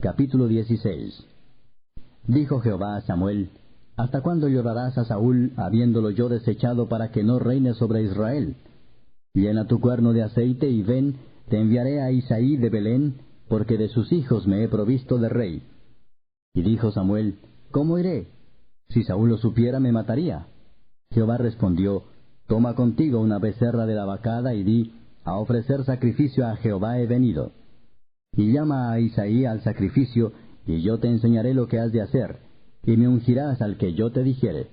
Capítulo 16. Dijo Jehová a Samuel: ¿Hasta cuándo llorarás a Saúl, habiéndolo yo desechado, para que no reine sobre Israel? Llena tu cuerno de aceite, y ven, te enviaré a Isaí de Belén, porque de sus hijos me he provisto de rey. Y dijo Samuel: ¿Cómo iré? Si Saúl lo supiera, me mataría. Jehová respondió: Toma contigo una becerra de la vacada, y di: A ofrecer sacrificio a Jehová he venido. Y llama a Isaí al sacrificio, y yo te enseñaré lo que has de hacer, y me ungirás al que yo te dijere.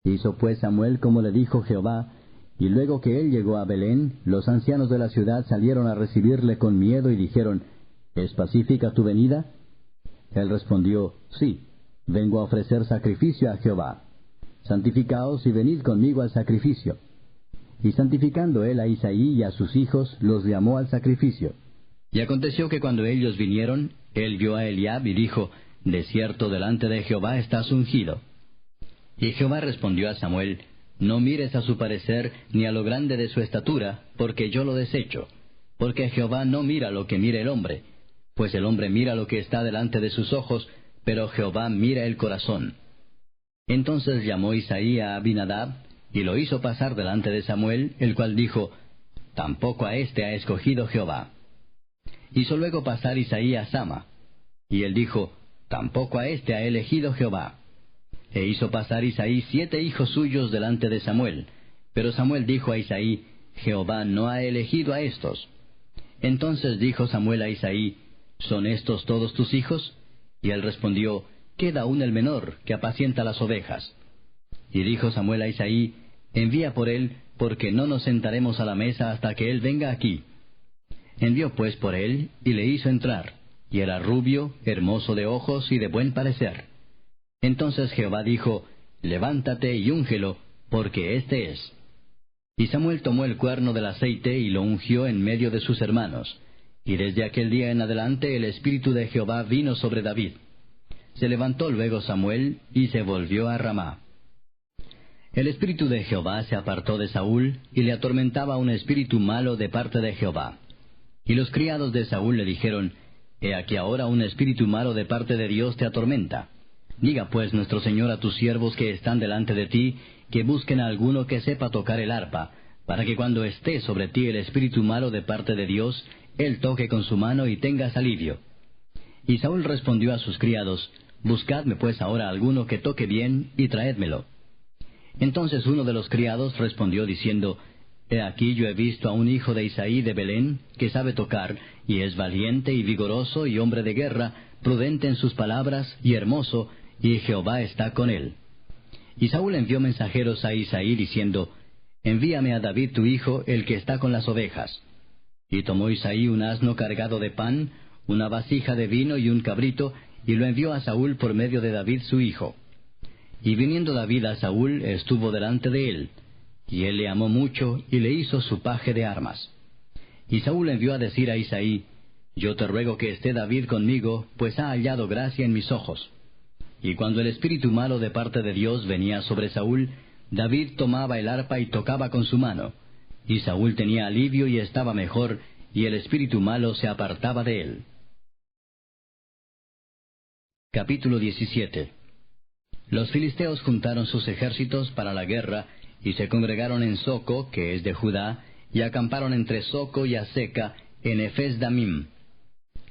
Hizo pues Samuel como le dijo Jehová, y luego que él llegó a Belén, los ancianos de la ciudad salieron a recibirle con miedo y dijeron: ¿Es pacífica tu venida? Él respondió: Sí, vengo a ofrecer sacrificio a Jehová. Santificaos y venid conmigo al sacrificio. Y santificando él a Isaí y a sus hijos, los llamó al sacrificio. Y aconteció que cuando ellos vinieron, él vio a Eliab y dijo: De cierto delante de Jehová estás ungido. Y Jehová respondió a Samuel: No mires a su parecer, ni a lo grande de su estatura, porque yo lo desecho. Porque Jehová no mira lo que mira el hombre, pues el hombre mira lo que está delante de sus ojos, pero Jehová mira el corazón. Entonces llamó Isaí a Abinadab, y lo hizo pasar delante de Samuel, el cual dijo: Tampoco a éste ha escogido Jehová. Hizo luego pasar Isaí a Sama, y él dijo: Tampoco a éste ha elegido Jehová. E hizo pasar Isaí 7 hijos suyos delante de Samuel, pero Samuel dijo a Isaí: Jehová no ha elegido a estos. Entonces dijo Samuel a Isaí: ¿Son estos todos tus hijos? Y él respondió: Queda aún el menor, que apacienta las ovejas. Y dijo Samuel a Isaí: Envía por él, porque no nos sentaremos a la mesa hasta que él venga aquí. Envió pues por él, y le hizo entrar, y era rubio, hermoso de ojos y de buen parecer. Entonces Jehová dijo: Levántate y úngelo, porque éste es. Y Samuel tomó el cuerno del aceite y lo ungió en medio de sus hermanos. Y desde aquel día en adelante el Espíritu de Jehová vino sobre David. Se levantó luego Samuel, y se volvió a Ramá. El Espíritu de Jehová se apartó de Saúl, y le atormentaba un espíritu malo de parte de Jehová. Y los criados de Saúl le dijeron: He aquí ahora un espíritu malo de parte de Dios te atormenta. Diga pues nuestro señor a tus siervos que están delante de ti, que busquen a alguno que sepa tocar el arpa, para que cuando esté sobre ti el espíritu malo de parte de Dios, él toque con su mano y tengas alivio. Y Saúl respondió a sus criados: Buscadme pues ahora alguno que toque bien, y traédmelo. Entonces uno de los criados respondió diciendo: He aquí yo he visto a un hijo de Isaí de Belén, que sabe tocar, y es valiente y vigoroso y hombre de guerra, prudente en sus palabras, y hermoso, y Jehová está con él. Y Saúl envió mensajeros a Isaí diciendo: Envíame a David tu hijo, el que está con las ovejas. Y tomó Isaí un asno cargado de pan, una vasija de vino y un cabrito, y lo envió a Saúl por medio de David su hijo. Y viniendo David a Saúl, estuvo delante de él. Y él le amó mucho, y le hizo su paje de armas. Y Saúl envió a decir a Isaí: Yo te ruego que esté David conmigo, pues ha hallado gracia en mis ojos. Y cuando el espíritu malo de parte de Dios venía sobre Saúl, David tomaba el arpa y tocaba con su mano. Y Saúl tenía alivio y estaba mejor, y el espíritu malo se apartaba de él. Capítulo 17. Los filisteos juntaron sus ejércitos para la guerra, y se congregaron en Soco, que es de Judá, y acamparon entre Soco y Aseca, en Efes-Damim.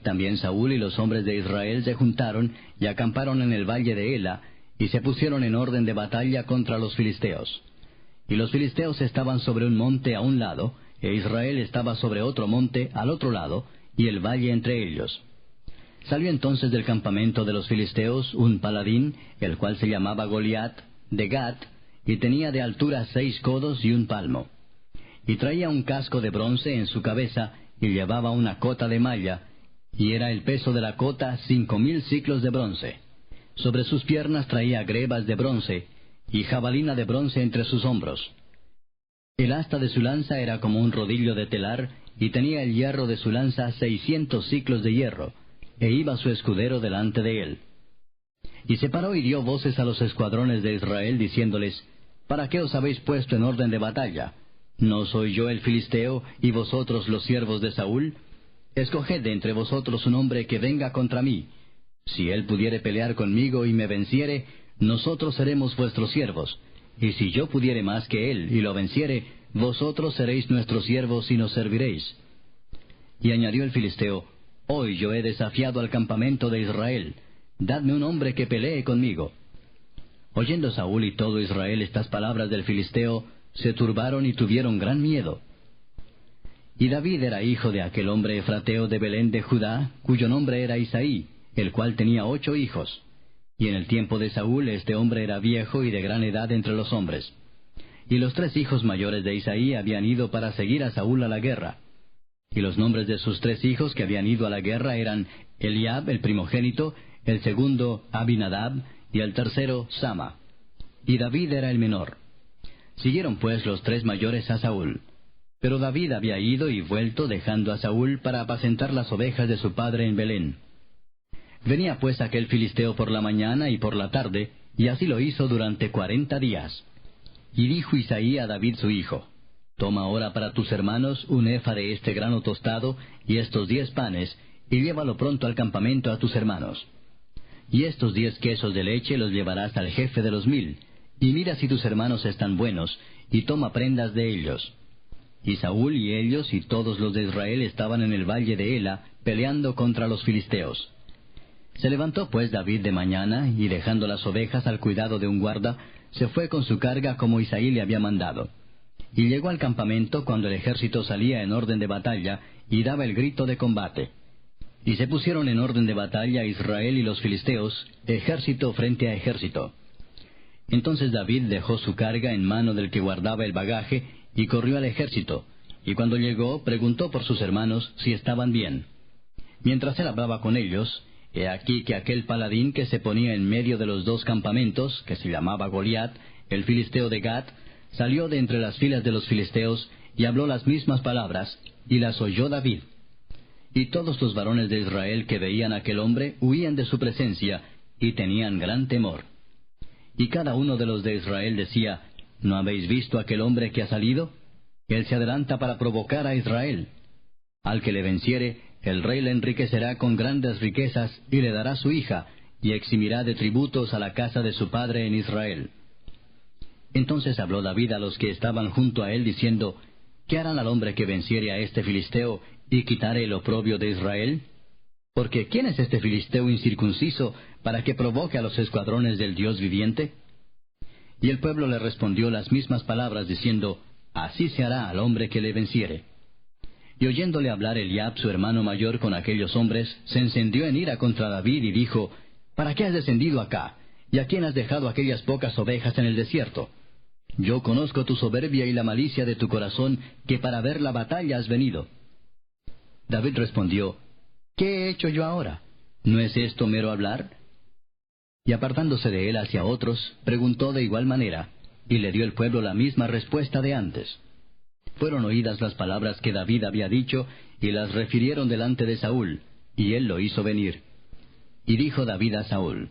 También Saúl y los hombres de Israel se juntaron, y acamparon en el valle de Ela, y se pusieron en orden de batalla contra los filisteos. Y los filisteos estaban sobre un monte a un lado, e Israel estaba sobre otro monte al otro lado, y el valle entre ellos. Salió entonces del campamento de los filisteos un paladín, el cual se llamaba Goliat, de Gat, y tenía de altura 6 codos y 1 palmo. Y traía un casco de bronce en su cabeza, y llevaba una cota de malla, y era el peso de la cota 5,000 siclos de bronce. Sobre sus piernas traía grebas de bronce, y jabalina de bronce entre sus hombros. El asta de su lanza era como un rodillo de telar, y tenía el hierro de su lanza 600 siclos de hierro, e iba su escudero delante de él. Y se paró y dio voces a los escuadrones de Israel, diciéndoles: ¿Para qué os habéis puesto en orden de batalla? ¿No soy yo el filisteo, y vosotros los siervos de Saúl? escoged de entre vosotros un hombre que venga contra mí. Si él pudiere pelear conmigo y me venciere, nosotros seremos vuestros siervos. Y si yo pudiere más que él y lo venciere, vosotros seréis nuestros siervos y nos serviréis. Y añadió el filisteo, Hoy yo he desafiado al campamento de Israel. Dadme un hombre que pelee conmigo. Oyendo Saúl y todo Israel estas palabras del filisteo, se turbaron y tuvieron gran miedo. Y David era hijo de aquel hombre efrateo de Belén de Judá, cuyo nombre era Isaí, el cual tenía 8 hijos. Y en el tiempo de Saúl este hombre era viejo y de gran edad entre los hombres. Y los 3 hijos mayores de Isaí habían ido para seguir a Saúl a la guerra. Y los nombres de sus 3 hijos que habían ido a la guerra eran Eliab, el primogénito, el segundo Abinadab, y el tercero Sama. Y David era el menor. Siguieron pues los 3 mayores a Saúl. Pero David había ido y vuelto dejando a Saúl para apacentar las ovejas de su padre en Belén. Venía pues aquel filisteo por la mañana y por la tarde, y así lo hizo durante 40 días. Y dijo Isaí a David su hijo, Toma ahora para tus hermanos un efa de este grano tostado y estos 10 panes, y llévalo pronto al campamento a tus hermanos. Y estos 10 quesos de leche los llevarás al jefe de los 1000, y mira si tus hermanos están buenos, y toma prendas de ellos. Y Saúl y ellos y todos los de Israel estaban en el valle de Ela, peleando contra los filisteos. Se levantó pues David de mañana, y dejando las ovejas al cuidado de un guarda, se fue con su carga como Isaí le había mandado. Y llegó al campamento cuando el ejército salía en orden de batalla, y daba el grito de combate. Y se pusieron en orden de batalla Israel y los filisteos, ejército frente a ejército. Entonces David dejó su carga en mano del que guardaba el bagaje, y corrió al ejército, y cuando llegó preguntó por sus hermanos si estaban bien. Mientras él hablaba con ellos, he aquí que aquel paladín que se ponía en medio de los 2 campamentos, que se llamaba Goliat, el filisteo de Gat, salió de entre las filas de los filisteos, y habló las mismas palabras, y las oyó David. Y todos los varones de Israel que veían a aquel hombre huían de su presencia, y tenían gran temor. Y cada uno de los de Israel decía, ¿No habéis visto aquel hombre que ha salido? Él se adelanta para provocar a Israel. Al que le venciere, el rey le enriquecerá con grandes riquezas, y le dará su hija, y eximirá de tributos a la casa de su padre en Israel. Entonces habló David a los que estaban junto a él, diciendo, ¿Qué harán al hombre que venciere a este filisteo, y quitare el oprobio de Israel? Porque ¿quién es este filisteo incircunciso, para que provoque a los escuadrones del Dios viviente? Y el pueblo le respondió las mismas palabras, diciendo, Así se hará al hombre que le venciere. Y oyéndole hablar Eliab, su hermano mayor, con aquellos hombres, se encendió en ira contra David, y dijo, ¿Para qué has descendido acá? ¿Y a quién has dejado aquellas pocas ovejas en el desierto? Yo conozco tu soberbia y la malicia de tu corazón, que para ver la batalla has venido. David respondió, ¿Qué he hecho yo ahora? ¿No es esto mero hablar? Y apartándose de él hacia otros, preguntó de igual manera, y le dio el pueblo la misma respuesta de antes. Fueron oídas las palabras que David había dicho, y las refirieron delante de Saúl, y él lo hizo venir. Y dijo David a Saúl,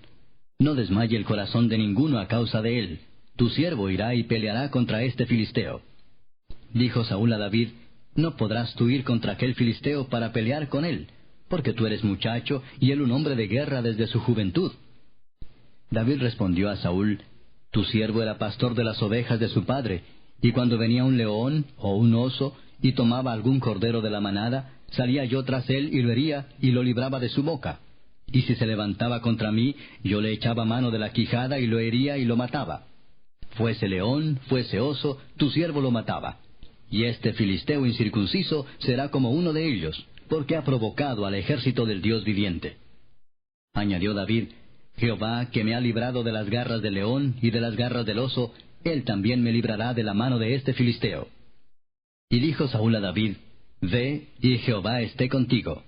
No desmaye el corazón de ninguno a causa de él, tu siervo irá y peleará contra este filisteo. Dijo Saúl a David, No podrás tú ir contra aquel filisteo para pelear con él, porque tú eres muchacho, y él un hombre de guerra desde su juventud. David respondió a Saúl, Tu siervo era pastor de las ovejas de su padre, y cuando venía un león o un oso, y tomaba algún cordero de la manada, salía yo tras él y lo hería, y lo libraba de su boca. Y si se levantaba contra mí, yo le echaba mano de la quijada, y lo hería y lo mataba. Fuese león, fuese oso, tu siervo lo mataba. Y este filisteo incircunciso será como uno de ellos, porque ha provocado al ejército del Dios viviente. Añadió David, Jehová, que me ha librado de las garras del león y de las garras del oso, él también me librará de la mano de este filisteo. Y dijo Saúl a David, Ve, y Jehová esté contigo.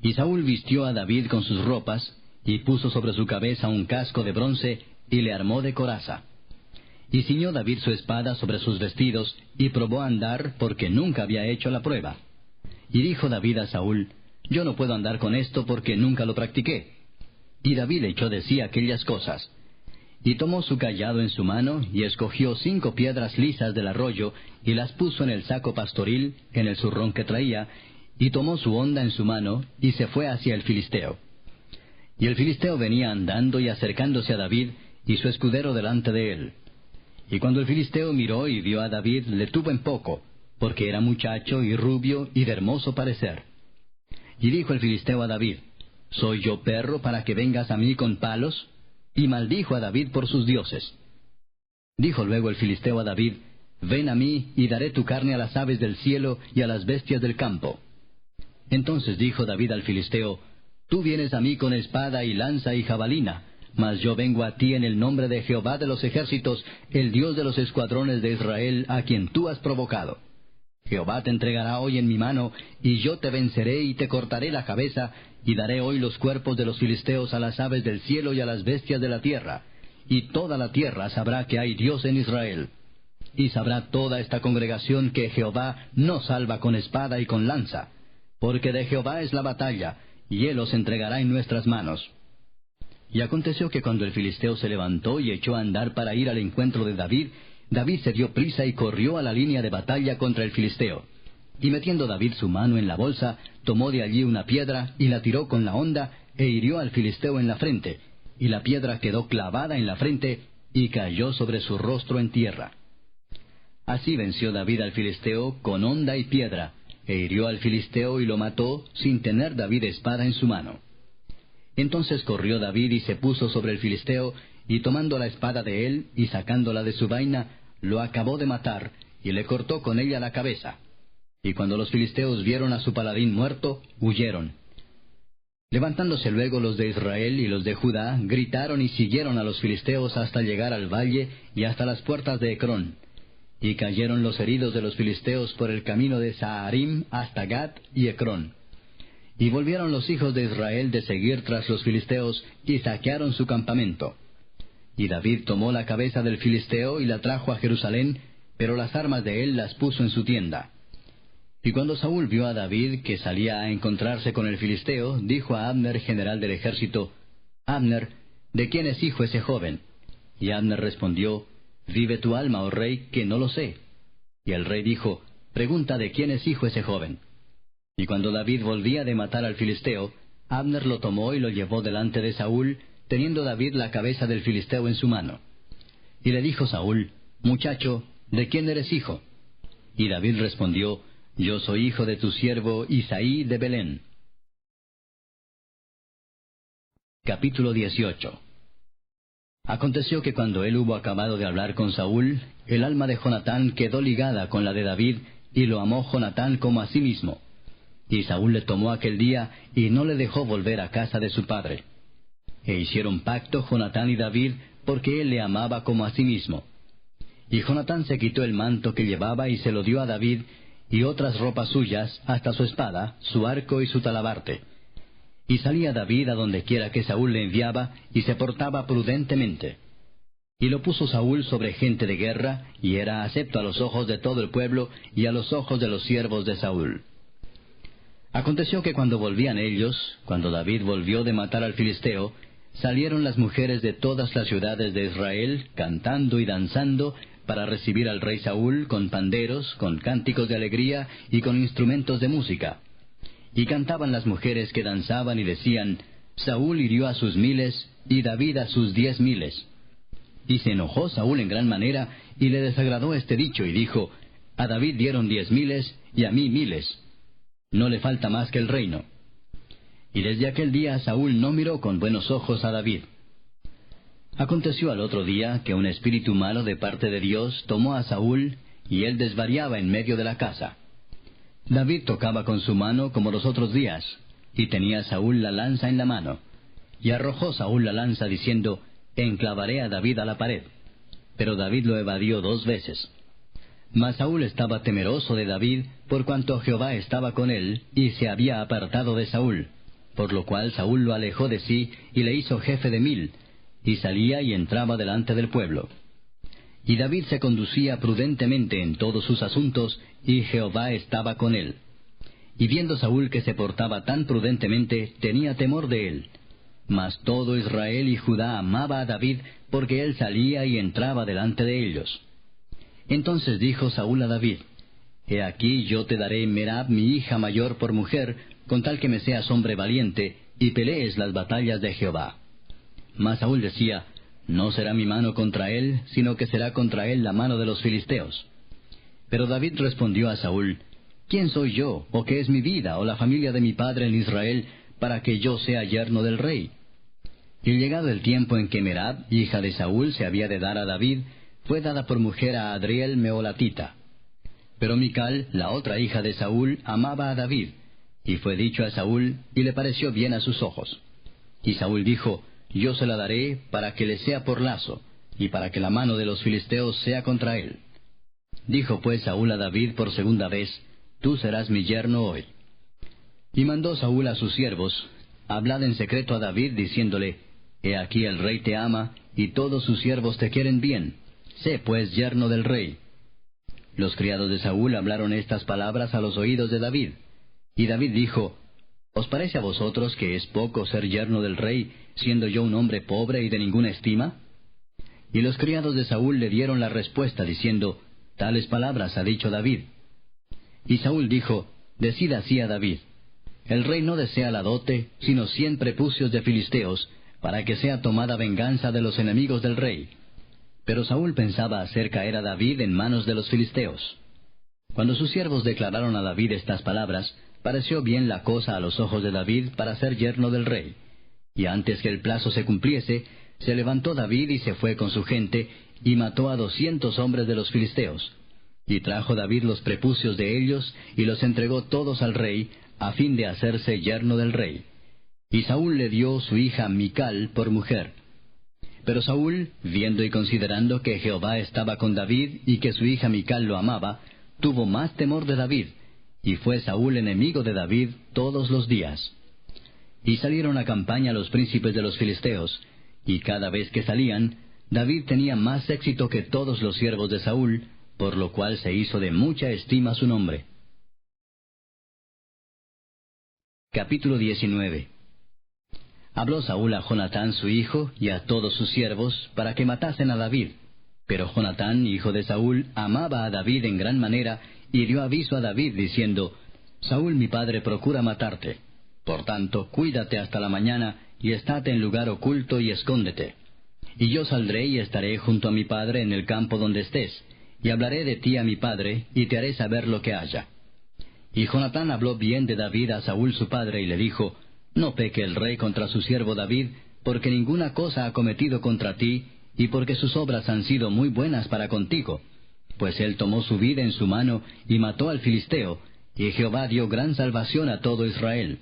Y Saúl vistió a David con sus ropas, y puso sobre su cabeza un casco de bronce, y le armó de coraza. Y ciñó David su espada sobre sus vestidos, y probó a andar, porque nunca había hecho la prueba. Y dijo David a Saúl, Yo no puedo andar con esto, porque nunca lo practiqué. Y David echó de sí aquellas cosas. Y tomó su cayado en su mano, y escogió 5 piedras lisas del arroyo, y las puso en el saco pastoril, en el zurrón que traía, y tomó su honda en su mano, y se fue hacia el filisteo. Y el filisteo venía andando y acercándose a David, y su escudero delante de él. Y cuando el filisteo miró y vio a David, le tuvo en poco, porque era muchacho y rubio y de hermoso parecer. Y dijo el filisteo a David: ¿Soy yo perro para que vengas a mí con palos? Y maldijo a David por sus dioses. Dijo luego el filisteo a David: Ven a mí, y daré tu carne a las aves del cielo y a las bestias del campo. Entonces dijo David al filisteo: Tú vienes a mí con espada y lanza y jabalina, mas yo vengo a ti en el nombre de Jehová de los ejércitos, el Dios de los escuadrones de Israel, a quien tú has provocado. Jehová te entregará hoy en mi mano, y yo te venceré y te cortaré la cabeza, y daré hoy los cuerpos de los filisteos a las aves del cielo y a las bestias de la tierra. Y toda la tierra sabrá que hay Dios en Israel. Y sabrá toda esta congregación que Jehová no salva con espada y con lanza, porque de Jehová es la batalla, y él os entregará en nuestras manos. Y aconteció que cuando el filisteo se levantó y echó a andar para ir al encuentro de David, David se dio prisa y corrió a la línea de batalla contra el filisteo. Y metiendo David su mano en la bolsa, tomó de allí una piedra y la tiró con la honda, e hirió al filisteo en la frente, y la piedra quedó clavada en la frente, y cayó sobre su rostro en tierra. Así venció David al filisteo con honda y piedra, e hirió al filisteo y lo mató, sin tener David espada en su mano. Entonces corrió David y se puso sobre el filisteo, y tomando la espada de él, y sacándola de su vaina, lo acabó de matar, y le cortó con ella la cabeza. Y cuando los filisteos vieron a su paladín muerto, huyeron. Levantándose luego los de Israel y los de Judá, gritaron y siguieron a los filisteos hasta llegar al valle y hasta las puertas de Ecrón. Y cayeron los heridos de los filisteos por el camino de Saharim hasta Gat y Ecrón. Y volvieron los hijos de Israel de seguir tras los filisteos, y saquearon su campamento. Y David tomó la cabeza del filisteo y la trajo a Jerusalén, pero las armas de él las puso en su tienda. Y cuando Saúl vio a David que salía a encontrarse con el filisteo, dijo a Abner, general del ejército: Abner, ¿de quién es hijo ese joven? Y Abner respondió: Vive tu alma, oh rey, que no lo sé. Y el rey dijo: Pregunta de quién es hijo ese joven. Y cuando David volvía de matar al filisteo, Abner lo tomó y lo llevó delante de Saúl, teniendo David la cabeza del filisteo en su mano. Y le dijo Saúl: Muchacho, ¿de quién eres hijo? Y David respondió: Yo soy hijo de tu siervo Isaí de Belén. Capítulo 18. Aconteció que cuando él hubo acabado de hablar con Saúl, el alma de Jonatán quedó ligada con la de David, y lo amó Jonatán como a sí mismo. Y Saúl le tomó aquel día, y no le dejó volver a casa de su padre. E hicieron pacto Jonatán y David, porque él le amaba como a sí mismo. Y Jonatán se quitó el manto que llevaba y se lo dio a David, y otras ropas suyas, hasta su espada, su arco y su talabarte. Y salía David a donde quiera que Saúl le enviaba, y se portaba prudentemente. Y lo puso Saúl sobre gente de guerra, y era acepto a los ojos de todo el pueblo, y a los ojos de los siervos de Saúl. Aconteció que cuando volvían ellos, cuando David volvió de matar al filisteo, salieron las mujeres de todas las ciudades de Israel, cantando y danzando, para recibir al rey Saúl con panderos, con cánticos de alegría y con instrumentos de música. Y cantaban las mujeres que danzaban y decían: Saúl hirió a sus 1000, y David a sus 10,000. Y se enojó Saúl en gran manera, y le desagradó este dicho, y dijo: A David dieron 10,000, y a mí 1000. No le falta más que el reino. Y desde aquel día Saúl no miró con buenos ojos a David. Aconteció al otro día que un espíritu malo de parte de Dios tomó a Saúl, y él desvariaba en medio de la casa. David tocaba con su mano como los otros días, y tenía Saúl la lanza en la mano. Y arrojó Saúl la lanza diciendo: Enclavaré a David a la pared. Pero David lo evadió 2 veces. Mas Saúl estaba temeroso de David, por cuanto Jehová estaba con él, y se había apartado de Saúl. Por lo cual Saúl lo alejó de sí, y le hizo jefe de 1000, y salía y entraba delante del pueblo. Y David se conducía prudentemente en todos sus asuntos, y Jehová estaba con él. Y viendo Saúl que se portaba tan prudentemente, tenía temor de él. Mas todo Israel y Judá amaba a David, porque él salía y entraba delante de ellos. Entonces dijo Saúl a David: He aquí yo te daré Merab mi hija mayor por mujer, con tal que me seas hombre valiente, y pelees las batallas de Jehová. Mas Saúl decía, no será mi mano contra él, sino que será contra él la mano de los filisteos. Pero David respondió a Saúl, ¿quién soy yo, o qué es mi vida, o la familia de mi padre en Israel, para que yo sea yerno del rey? Y llegado el tiempo en que Merab, hija de Saúl, se había de dar a David, fue dada por mujer a Adriel Meholatita. Pero Mical, la otra hija de Saúl, amaba a David, y fue dicho a Saúl, y le pareció bien a sus ojos. Y Saúl dijo, yo se la daré para que le sea por lazo, y para que la mano de los filisteos sea contra él. Dijo pues Saúl a David por segunda vez, tú serás mi yerno hoy. Y mandó Saúl a sus siervos, hablad en secreto a David, diciéndole, he aquí el rey te ama, y todos sus siervos te quieren bien, sé pues yerno del rey. Los criados de Saúl hablaron estas palabras a los oídos de David. Y David dijo, ¿os parece a vosotros que es poco ser yerno del rey, siendo yo un hombre pobre y de ninguna estima? Y los criados de Saúl le dieron la respuesta, diciendo, tales palabras ha dicho David. Y Saúl dijo, decid así a David, el rey no desea la dote, sino 100 prepucios de filisteos, para que sea tomada venganza de los enemigos del rey. Pero Saúl pensaba hacer caer a David en manos de los filisteos. Cuando sus siervos declararon a David estas palabras, pareció bien la cosa a los ojos de David para ser yerno del rey. Y antes que el plazo se cumpliese, se levantó David y se fue con su gente, y mató a 200 hombres de los filisteos. Y trajo David los prepucios de ellos, y los entregó todos al rey, a fin de hacerse yerno del rey. Y Saúl le dio su hija Mical por mujer. Pero Saúl, viendo y considerando que Jehová estaba con David, y que su hija Mical lo amaba, tuvo más temor de David, y fue Saúl enemigo de David todos los días. Y salieron a campaña los príncipes de los filisteos, y cada vez que salían, David tenía más éxito que todos los siervos de Saúl, por lo cual se hizo de mucha estima su nombre. Capítulo 19. Habló Saúl a Jonatán su hijo y a todos sus siervos para que matasen a David. Pero Jonatán, hijo de Saúl, amaba a David en gran manera, y dio aviso a David, diciendo, Saúl mi padre procura matarte. Por tanto, cuídate hasta la mañana, y estate en lugar oculto y escóndete. Y yo saldré y estaré junto a mi padre en el campo donde estés, y hablaré de ti a mi padre, y te haré saber lo que haya. Y Jonatán habló bien de David a Saúl su padre, y le dijo, no peque el rey contra su siervo David, porque ninguna cosa ha cometido contra ti, y porque sus obras han sido muy buenas para contigo. Pues él tomó su vida en su mano, y mató al filisteo, y Jehová dio gran salvación a todo Israel.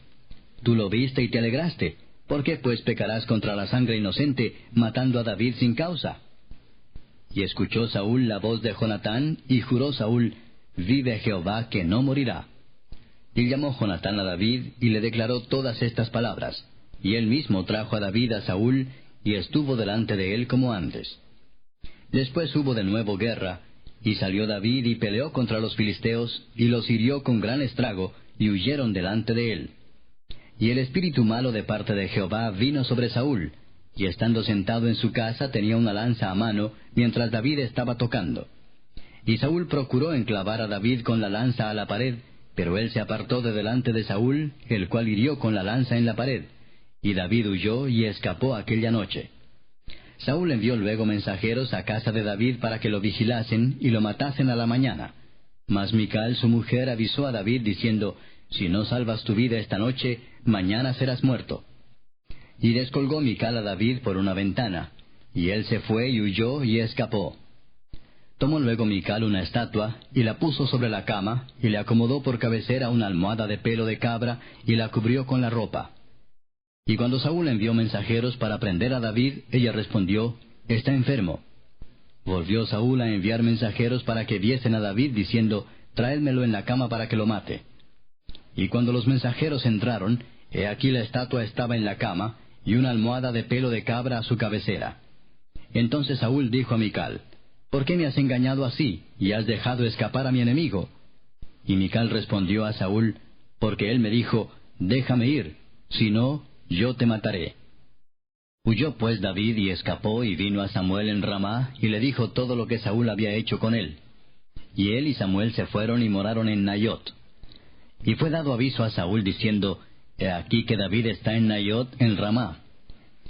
Tú lo viste y te alegraste. ¿Por qué pues pecarás contra la sangre inocente, matando a David sin causa? Y escuchó Saúl la voz de Jonatán, y juró Saúl, vive Jehová que no morirá. Y llamó Jonatán a David, y le declaró todas estas palabras. Y él mismo trajo a David a Saúl, y estuvo delante de él como antes. Después hubo de nuevo guerra, y salió David y peleó contra los filisteos, y los hirió con gran estrago, y huyeron delante de él. Y el espíritu malo de parte de Jehová vino sobre Saúl, y estando sentado en su casa tenía una lanza a mano, mientras David estaba tocando. Y Saúl procuró enclavar a David con la lanza a la pared, pero él se apartó de delante de Saúl, el cual hirió con la lanza en la pared. Y David huyó y escapó aquella noche. Saúl envió luego mensajeros a casa de David para que lo vigilasen y lo matasen a la mañana. Mas Mical su mujer avisó a David diciendo, si no salvas tu vida esta noche, mañana serás muerto. Y descolgó Mical a David por una ventana, y él se fue y huyó y escapó. Tomó luego Mical una estatua, y la puso sobre la cama, y le acomodó por cabecera una almohada de pelo de cabra, y la cubrió con la ropa. Y cuando Saúl envió mensajeros para prender a David, ella respondió, está enfermo. Volvió Saúl a enviar mensajeros para que viesen a David, diciendo, tráedmelo en la cama para que lo mate. Y cuando los mensajeros entraron, he aquí la estatua estaba en la cama, y una almohada de pelo de cabra a su cabecera. Entonces Saúl dijo a Mical, ¿por qué me has engañado así, y has dejado escapar a mi enemigo? Y Mical respondió a Saúl, porque él me dijo, déjame ir, si no, yo te mataré. Huyó pues David y escapó, y vino a Samuel en Ramá, y le dijo todo lo que Saúl había hecho con él. y él y Samuel se fueron y moraron en Nayot. Y fue dado aviso a Saúl diciendo, He aquí que David está en Nayot en Ramá.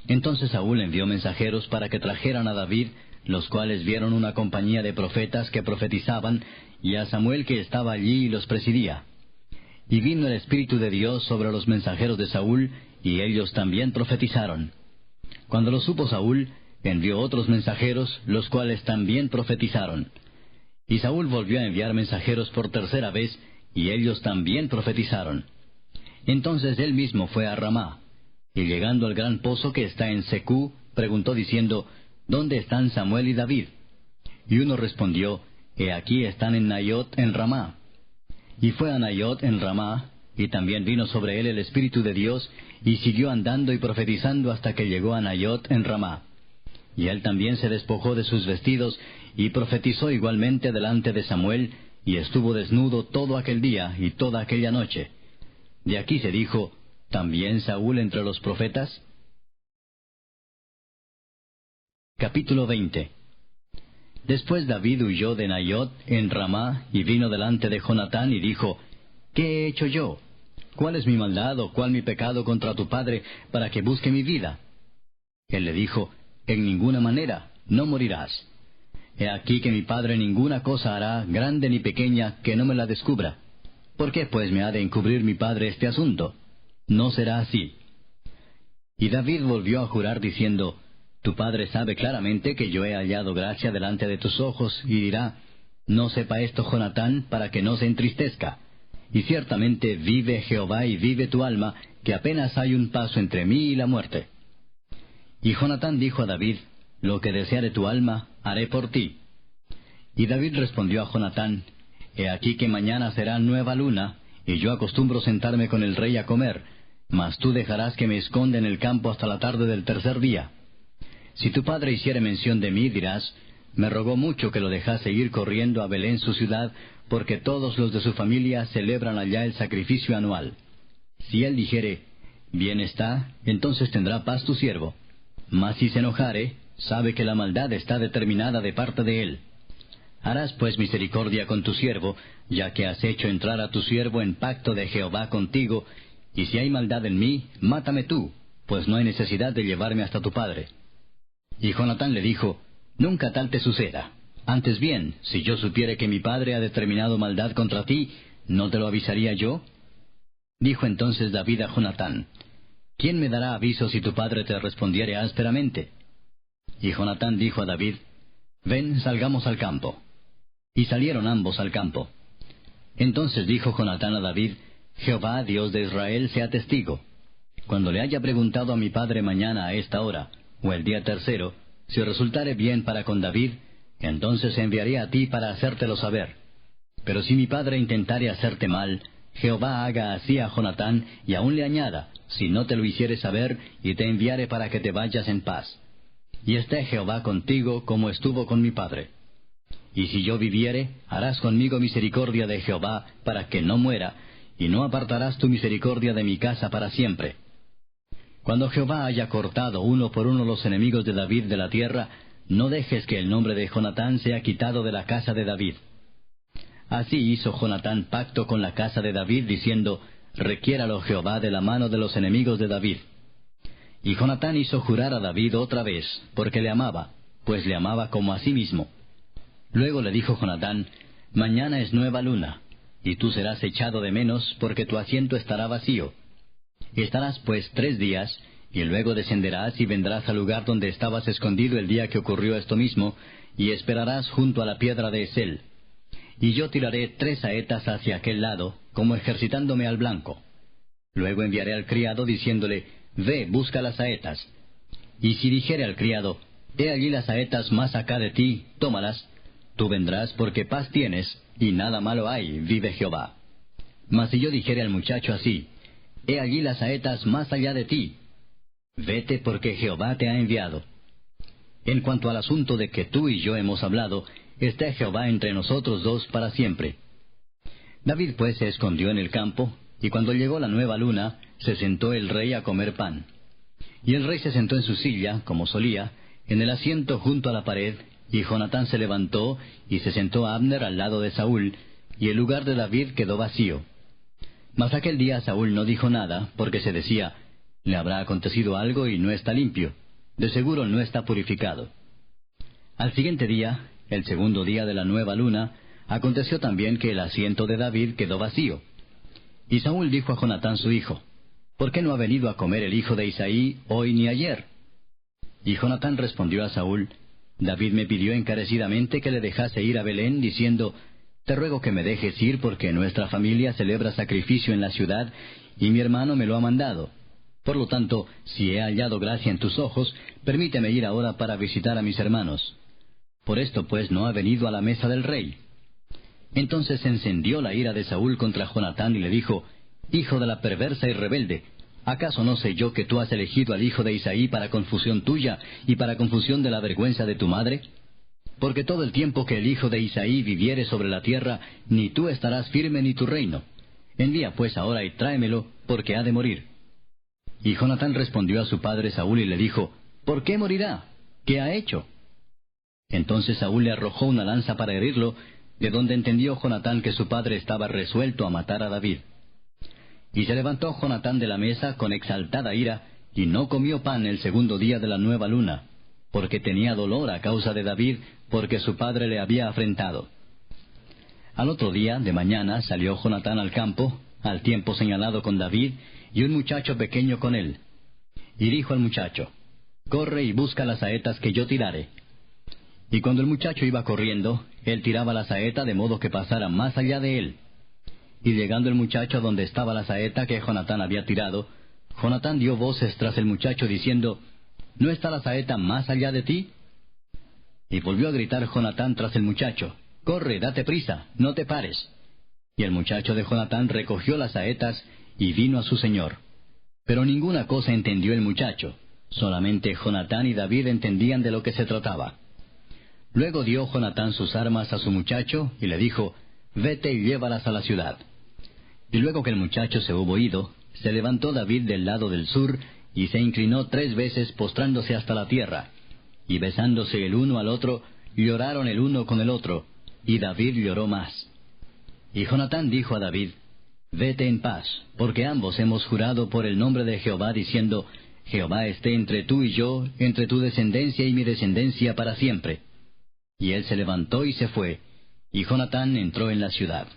Entonces Saúl envió mensajeros para que trajeran a David, los cuales vieron una compañía de profetas que profetizaban, y a Samuel que estaba allí y los presidía. Y vino el Espíritu de Dios sobre los mensajeros de Saúl, y ellos también profetizaron. Cuando lo supo Saúl, envió otros mensajeros, los cuales también profetizaron. Y Saúl volvió a enviar mensajeros por tercera vez, y ellos también profetizaron. Entonces él mismo fue a Ramá, y llegando al gran pozo que está en Secú, preguntó diciendo, ¿Dónde están Samuel y David? Y uno respondió, He aquí están en Nayot en Ramá. Y fue a Nayot en Ramá, y también vino sobre él el Espíritu de Dios, y siguió andando y profetizando hasta que llegó a Nayot en Ramá. Y él también se despojó de sus vestidos, y profetizó igualmente delante de Samuel, y estuvo desnudo todo aquel día y toda aquella noche. De aquí se dijo, ¿también Saúl entre los profetas? Capítulo 20. Después David huyó de Nayot en Ramá, y vino delante de Jonatán, y dijo, ¿Qué he hecho yo? ¿Cuál es mi maldad o cuál mi pecado contra tu padre, para que busque mi vida? Él le dijo, En ninguna manera, no morirás. He aquí que mi padre ninguna cosa hará, grande ni pequeña, que no me la descubra. ¿Por qué pues me ha de encubrir mi padre este asunto? No será así. Y David volvió a jurar diciendo, Tu padre sabe claramente que yo he hallado gracia delante de tus ojos, y dirá, No sepa esto Jonatán, para que no se entristezca. Y ciertamente vive Jehová y vive tu alma, que apenas hay un paso entre mí y la muerte. Y Jonatán dijo a David, Lo que deseare tu alma, haré por ti. Y David respondió a Jonatán, He aquí que mañana será nueva luna, y yo acostumbro sentarme con el rey a comer, mas tú dejarás que me esconda en el campo hasta la tarde del tercer día. Si tu padre hiciere mención de mí, dirás, Me rogó mucho que lo dejase ir corriendo a Belén su ciudad, porque todos los de su familia celebran allá el sacrificio anual. Si él dijere, Bien está, entonces tendrá paz tu siervo. Mas si se enojare, sabe que la maldad está determinada de parte de él. Harás pues misericordia con tu siervo, ya que has hecho entrar a tu siervo en pacto de Jehová contigo, y si hay maldad en mí, mátame tú, pues no hay necesidad de llevarme hasta tu padre. Y Jonatán le dijo, Nunca tal te suceda. Antes bien, si yo supiere que mi padre ha determinado maldad contra ti, ¿no te lo avisaría yo? Dijo entonces David a Jonatán, ¿Quién me dará aviso si tu padre te respondiere ásperamente? Y Jonatán dijo a David, Ven, salgamos al campo. Y salieron ambos al campo. Entonces dijo Jonatán a David, Jehová, Dios de Israel, sea testigo. Cuando le haya preguntado a mi padre mañana a esta hora, o el día tercero, si resultare bien para con David, entonces enviaré a ti para hacértelo saber. Pero si mi padre intentare hacerte mal, Jehová haga así a Jonatán, y aún le añada, si no te lo hiciere saber, y te enviare para que te vayas en paz. Y esté Jehová contigo como estuvo con mi padre. Y si yo viviere, harás conmigo misericordia de Jehová, para que no muera, y no apartarás tu misericordia de mi casa para siempre. Cuando Jehová haya cortado uno por uno los enemigos de David de la tierra, no dejes que el nombre de Jonatán sea quitado de la casa de David. Así hizo Jonatán pacto con la casa de David, diciendo, Requiéralo Jehová de la mano de los enemigos de David. Y Jonatán hizo jurar a David otra vez, porque le amaba, pues le amaba como a sí mismo. Luego le dijo Jonatán, Mañana es nueva luna, y tú serás echado de menos, porque tu asiento estará vacío. Estarás pues 3 días, y luego descenderás y vendrás al lugar donde estabas escondido el día que ocurrió esto mismo, y esperarás junto a la piedra de Esel. Y yo tiraré 3 saetas hacia aquel lado, como ejercitándome al blanco. Luego enviaré al criado diciéndole, Ve, busca las saetas. Y si dijere al criado, He allí las saetas más acá de ti, tómalas, tú vendrás porque paz tienes, y nada malo hay, vive Jehová. Mas si yo dijere al muchacho así, He allí las saetas más allá de ti, vete porque Jehová te ha enviado. En cuanto al asunto de que tú y yo hemos hablado, esté Jehová entre nosotros dos para siempre. David pues se escondió en el campo, y cuando llegó la nueva luna, se sentó el rey a comer pan. Y el rey se sentó en su silla, como solía, en el asiento junto a la pared, Y Jonatán se levantó y se sentó a Abner al lado de Saúl, y el lugar de David quedó vacío. Mas aquel día Saúl no dijo nada, porque se decía, le habrá acontecido algo y no está limpio, de seguro no está purificado. Al siguiente día, el segundo día de la nueva luna, aconteció también que el asiento de David quedó vacío. Y Saúl dijo a Jonatán su hijo, ¿por qué no ha venido a comer el hijo de Isaí hoy ni ayer? Y Jonatán respondió a Saúl, David me pidió encarecidamente que le dejase ir a Belén, diciendo, te ruego que me dejes ir porque nuestra familia celebra sacrificio en la ciudad, y mi hermano me lo ha mandado. Por lo tanto, si he hallado gracia en tus ojos, permíteme ir ahora para visitar a mis hermanos. Por esto pues no ha venido a la mesa del rey. Entonces se encendió la ira de Saúl contra Jonatán y le dijo, hijo de la perversa y rebelde, ¿acaso no sé yo que tú has elegido al hijo de Isaí para confusión tuya y para confusión de la vergüenza de tu madre? Porque todo el tiempo que el hijo de Isaí viviere sobre la tierra, ni tú estarás firme ni tu reino. Envía pues ahora y tráemelo, porque ha de morir. Y Jonatán respondió a su padre Saúl y le dijo, ¿por qué morirá? ¿Qué ha hecho? Entonces Saúl le arrojó una lanza para herirlo, de donde entendió Jonatán que su padre estaba resuelto a matar a David. Y se levantó Jonatán de la mesa con exaltada ira, y no comió pan el segundo día de la nueva luna, porque tenía dolor a causa de David, porque su padre le había afrentado. Al otro día, de mañana, salió Jonatán al campo, al tiempo señalado con David, y un muchacho pequeño con él. Y dijo al muchacho, corre y busca las saetas que yo tirare. Y cuando el muchacho iba corriendo, él tiraba la saeta de modo que pasara más allá de él. Y llegando el muchacho a donde estaba la saeta que Jonatán había tirado, Jonatán dio voces tras el muchacho diciendo, ¿no está la saeta más allá de ti? Y volvió a gritar Jonatán tras el muchacho, corre, date prisa, no te pares. Y el muchacho de Jonatán recogió las saetas y vino a su señor. Pero ninguna cosa entendió el muchacho, solamente Jonatán y David entendían de lo que se trataba. Luego dio Jonatán sus armas a su muchacho y le dijo, vete y llévalas a la ciudad. Y luego que el muchacho se hubo ido, se levantó David del lado del sur, y se inclinó 3 veces postrándose hasta la tierra. Y besándose el uno al otro, lloraron el uno con el otro, y David lloró más. Y Jonatán dijo a David, vete en paz, porque ambos hemos jurado por el nombre de Jehová, diciendo, Jehová esté entre tú y yo, entre tu descendencia y mi descendencia para siempre. Y él se levantó y se fue, y Jonatán entró en la ciudad.